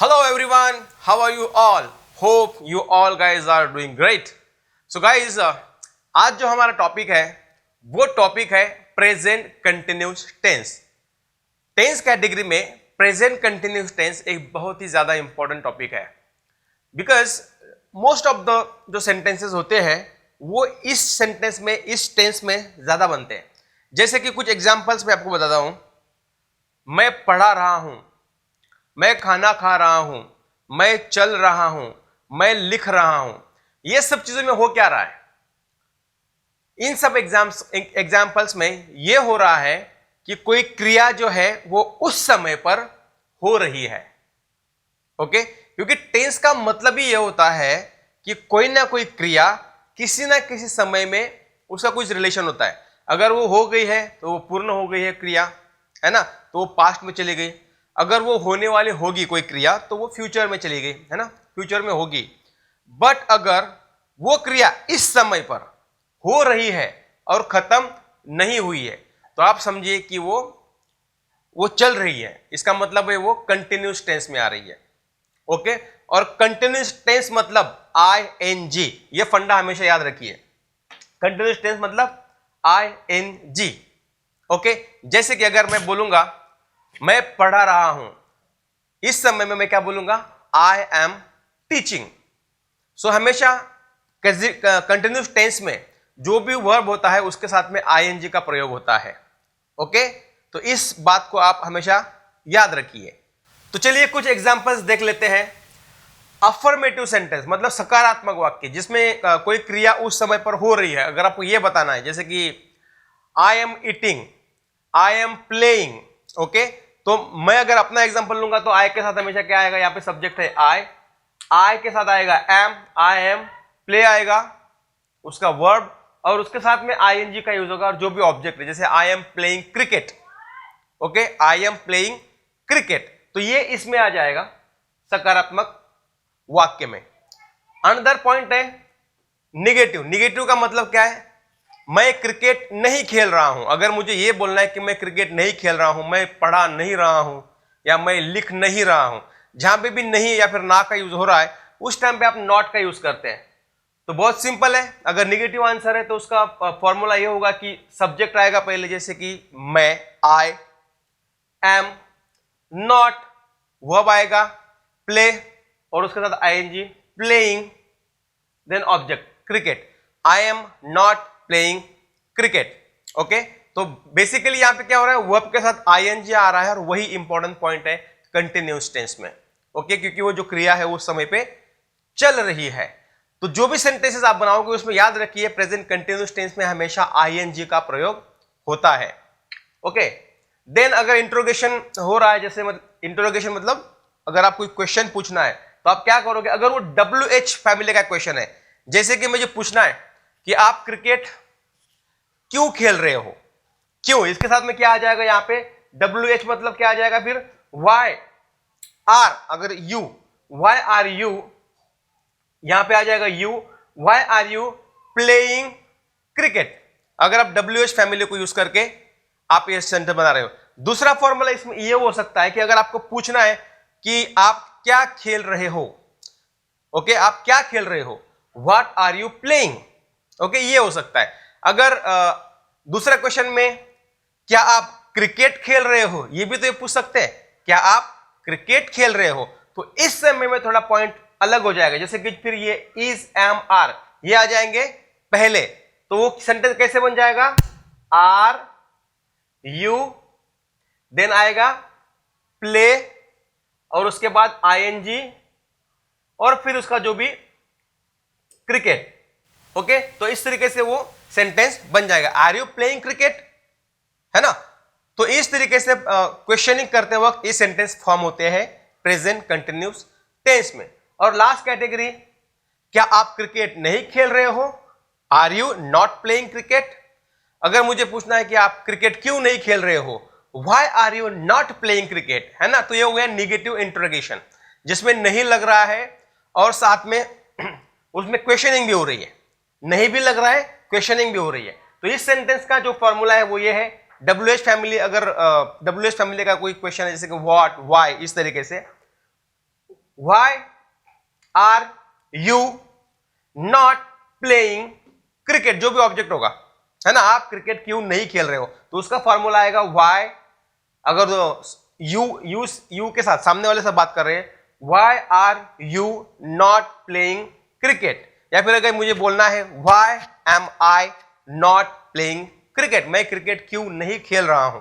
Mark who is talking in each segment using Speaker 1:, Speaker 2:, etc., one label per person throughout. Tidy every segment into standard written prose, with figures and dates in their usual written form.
Speaker 1: Hello everyone, how are you all? Hope you all guys are doing great. So guys, आज जो हमारा topic है वो topic है present continuous tense. Tense category में present continuous tense एक बहुत ही ज्यादा इंपॉर्टेंट टॉपिक है, बिकॉज मोस्ट ऑफ द जो सेंटेंसेस होते हैं वो इस सेंटेंस में, इस टेंस में ज्यादा बनते हैं। जैसे कि कुछ एग्जांपल्स मैं आपको बताता हूं। मैं पढ़ा रहा हूं, मैं खाना खा रहा हूं, मैं चल रहा हूं, मैं लिख रहा हूं। ये सब चीजों में हो क्या रहा है? इन सब एग्जाम्पल्स में ये हो रहा है कि कोई क्रिया जो है वो उस समय पर हो रही है। ओके, क्योंकि टेंस का मतलब ही ये होता है कि कोई ना कोई क्रिया किसी ना किसी समय में उसका कुछ रिलेशन होता है। अगर वो हो गई है तो वो पूर्ण हो गई है क्रिया, है ना, तो वो पास्ट में चली गई। अगर वो होने वाली होगी कोई क्रिया तो वो फ्यूचर में चली गई, है ना, फ्यूचर में होगी। बट अगर वो क्रिया इस समय पर हो रही है और खत्म नहीं हुई है तो आप समझिए कि वो चल रही है। इसका मतलब है वो कंटिन्यूस टेंस में आ रही है। ओके, और कंटिन्यूस टेंस मतलब ING, ये फंडा हमेशा याद रखिए। कंटिन्यूस टेंस मतलब ING। ओके, जैसे कि अगर मैं बोलूंगा मैं पढ़ा रहा हूं, इस समय में मैं क्या बोलूंगा? I am teaching. सो हमेशा कंटिन्यूस टेंस में जो भी वर्ब होता है उसके साथ में ING का प्रयोग होता है। ओके, तो इस बात को आप हमेशा याद रखिए। तो चलिए कुछ एग्जांपल्स देख लेते हैं। अफर्मेटिव सेंटेंस मतलब सकारात्मक वाक्य जिसमें कोई क्रिया उस समय पर हो रही है। अगर आपको यह बताना है, जैसे कि I am eating, I am playing. Okay, तो मैं अगर अपना एग्जांपल लूंगा तो आई के साथ हमेशा क्या आएगा? यहां पे सब्जेक्ट है आई के साथ आएगा एम, आई एम, प्ले आएगा उसका वर्ब, और उसके साथ में ING का यूज होगा और जो भी ऑब्जेक्ट है, जैसे आई am playing cricket. Okay, I am playing cricket, तो ये इसमें आ जाएगा सकारात्मक वाक्य में। अनदर पॉइंट है निगेटिव। निगेटिव का मतलब क्या है? मैं क्रिकेट नहीं खेल रहा हूं। अगर मुझे यह बोलना है कि मैं क्रिकेट नहीं खेल रहा हूं, मैं पढ़ा नहीं रहा हूं या मैं लिख नहीं रहा हूं, जहां पे भी नहीं या फिर ना का यूज हो रहा है उस टाइम पे आप नॉट का यूज करते हैं। तो बहुत सिंपल है। अगर निगेटिव आंसर है तो उसका फॉर्मूला यह होगा कि सब्जेक्ट आएगा पहले, जैसे कि मैं, आई एम, नॉट, वर्ब आएगा प्ले और उसके साथ ING, playing, then object cricket. I am not playing cricket. Okay, तो बेसिकली यहां पे क्या हो रहा है? वर्ब के साथ ING आ रहा है और वही इंपॉर्टेंट पॉइंट है कंटिन्यूस टेंस में। ओके, क्योंकि वो जो क्रिया है उस समय पे चल रही है। तो जो भी सेंटेंसेस आप बनाओगे उसमें याद रखिए प्रेजेंट कंटिन्यूस टेंस में हमेशा ING का प्रयोग होता है। ओके, देन अगर इंट्रोगेशन हो रहा है, जैसे इंट्रोगेशन मतलब अगर आप कोई क्वेश्चन पूछना है तो आप क्या करोगे? अगर वो WH फैमिली का क्वेश्चन है, जैसे कि मुझे पूछना है कि आप क्रिकेट क्यों खेल रहे हो, क्यों, इसके साथ में क्या आ जाएगा? यहां पे WH मतलब क्या आ जाएगा? फिर वाई आर, अगर यू, वाई आर यू, यहां पे आ जाएगा you, why are you playing cricket. अगर आप WH फैमिली को यूज करके आप ये सेंटेंस बना रहे हो। दूसरा फॉर्मूला इसमें ये हो सकता है कि अगर आपको पूछना है कि आप क्या खेल रहे हो, ओके, आप क्या खेल रहे हो, what are you playing. Okay, ये हो सकता है। अगर दूसरा क्वेश्चन में क्या आप क्रिकेट खेल रहे हो, ये भी तो ये पूछ सकते हैं, क्या आप क्रिकेट खेल रहे हो, तो इस समय में थोड़ा पॉइंट अलग हो जाएगा। जैसे कि फिर ये इज, एम, आर ये आ जाएंगे पहले, तो वो सेंटेंस कैसे बन जाएगा? आर यू, देन आएगा प्ले और उसके बाद ING और फिर उसका जो भी क्रिकेट। ओके, तो इस तरीके से वो सेंटेंस बन जाएगा, आर यू प्लेइंग क्रिकेट, है ना। तो इस तरीके से क्वेश्चनिंग करते वक्त ये सेंटेंस फॉर्म होते हैं प्रेजेंट कंटिन्यूस टेंस में। और लास्ट कैटेगरी, क्या आप क्रिकेट नहीं खेल रहे हो, are you not playing cricket. अगर मुझे पूछना है कि आप क्रिकेट क्यों नहीं खेल रहे हो, why are you not playing cricket, है ना, तो ये हो गया निगेटिव इंटरोगेशन जिसमें नहीं लग रहा है और साथ में उसमें क्वेश्चनिंग भी हो रही है। नहीं भी लग रहा है, क्वेश्चनिंग भी हो रही है। तो इस सेंटेंस का जो फॉर्मूला है वो ये है WH फैमिली। अगर WH फैमिली का कोई क्वेश्चन है जैसे कि व्हाट, व्हाई, इस तरीके से why are you not playing cricket, जो भी ऑब्जेक्ट होगा, है ना, आप क्रिकेट क्यों नहीं खेल रहे हो, तो उसका फॉर्मूला आएगा व्हाई। अगर यू के साथ सामने वाले से बात कर रहे हैं, why are you not playing cricket, या फिर अगर मुझे बोलना है why am I not playing cricket, मैं क्रिकेट क्यों नहीं खेल रहा हूं।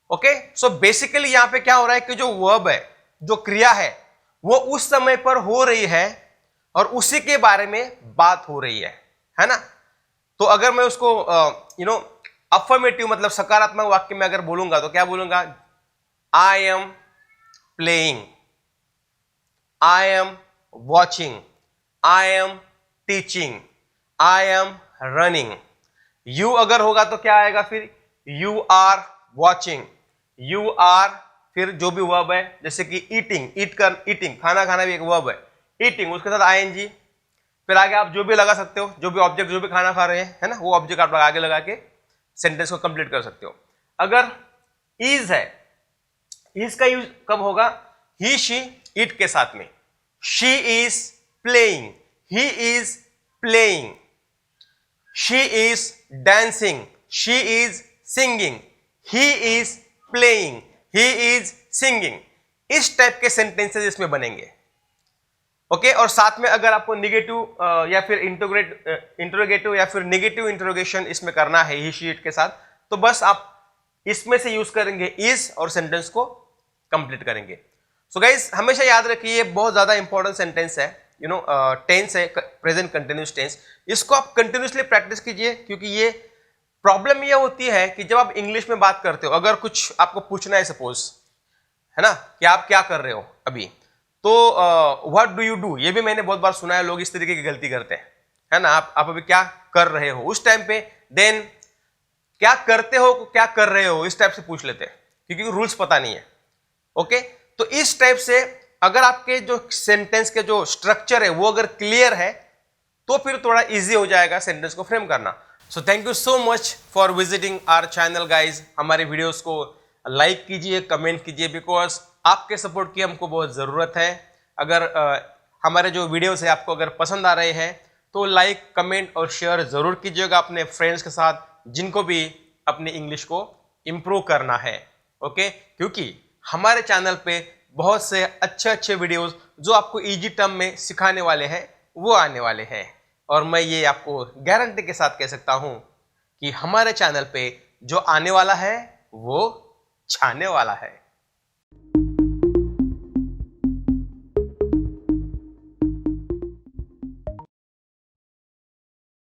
Speaker 1: ओके, सो बेसिकली यहां पे क्या हो रहा है कि जो वर्ब है, जो क्रिया है, वो उस समय पर हो रही है और उसी के बारे में बात हो रही है ना। तो अगर मैं उसको अफर्मेटिव मतलब सकारात्मक वाक्य में अगर बोलूंगा तो क्या बोलूंगा, I am playing, I am watching, I am teaching, I am running. You अगर होगा तो क्या आएगा फिर, you are watching, you are, फिर जो भी वर्ब है जैसे कि ईटिंग, ईटिंग खाना खाना भी एक वर्ब है, ईटिंग उसके साथ आईएनजी, फिर आगे आप जो भी लगा सकते हो, जो भी ऑब्जेक्ट जो भी खाना खा रहे हैं, है ना, वो ऑब्जेक्ट आप आगे लगा के सेंटेंस को कंप्लीट कर सकते हो। अगर इज है, इज का यूज कब होगा, ही शी इट के साथ में, she is playing, he is playing, she is dancing, she is singing, he is playing, he is singing. इस टाइप के सेंटेंसेस इसमें बनेंगे। ओके, और साथ में अगर आपको निगेटिव या फिर इंटरोगेटिव या फिर नेगेटिव इंटरोगेशन इसमें करना है ही शी इट के साथ, तो बस आप इसमें से यूज करेंगे इज और सेंटेंस को कंप्लीट करेंगे। सो गाइस, हमेशा याद रखिए ये बहुत ज्यादा इंपॉर्टेंट सेंटेंस है, टेंस है, प्रेजेंट कंटिन्यूस टेंस। इसको आप कंटिन्यूसली प्रैक्टिस कीजिए, क्योंकि ये प्रॉब्लम ये होती है कि जब आप इंग्लिश में बात करते हो, अगर कुछ आपको पूछना है सपोज, है ना, कि आप क्या कर रहे हो अभी, तो व्हाट डू यू डू, ये भी मैंने बहुत बार सुना है, लोग इस तरीके की गलती करते हैं, है ना, आप अभी क्या कर रहे हो, उस टाइम पे देन क्या करते हो, क्या कर रहे हो, इस टाइप से पूछ लेते हैं, क्योंकि रूल्स पता नहीं है। ओके, तो इस टाइप से अगर आपके जो सेंटेंस के जो स्ट्रक्चर है वो अगर क्लियर है, तो फिर थोड़ा इजी हो जाएगा सेंटेंस को फ्रेम करना। So thank you so much for visiting our channel guys. हमारे वीडियोस को लाइक कीजिए, कमेंट कीजिए, बिकॉज आपके सपोर्ट की हमको बहुत ज़रूरत है। अगर हमारे जो वीडियोस है आपको अगर पसंद आ रहे हैं तो लाइक, कमेंट और शेयर ज़रूर कीजिएगा अपने फ्रेंड्स के साथ, जिनको भी अपनी इंग्लिश को इम्प्रूव करना है। ओके, क्योंकि हमारे चैनल पे बहुत से अच्छे अच्छे वीडियोस जो आपको इजी टर्म में सिखाने वाले हैं वो आने वाले हैं, और मैं ये आपको गारंटी के साथ कह सकता हूँ कि हमारे चैनल पे जो आने वाला है वो छाने वाला है।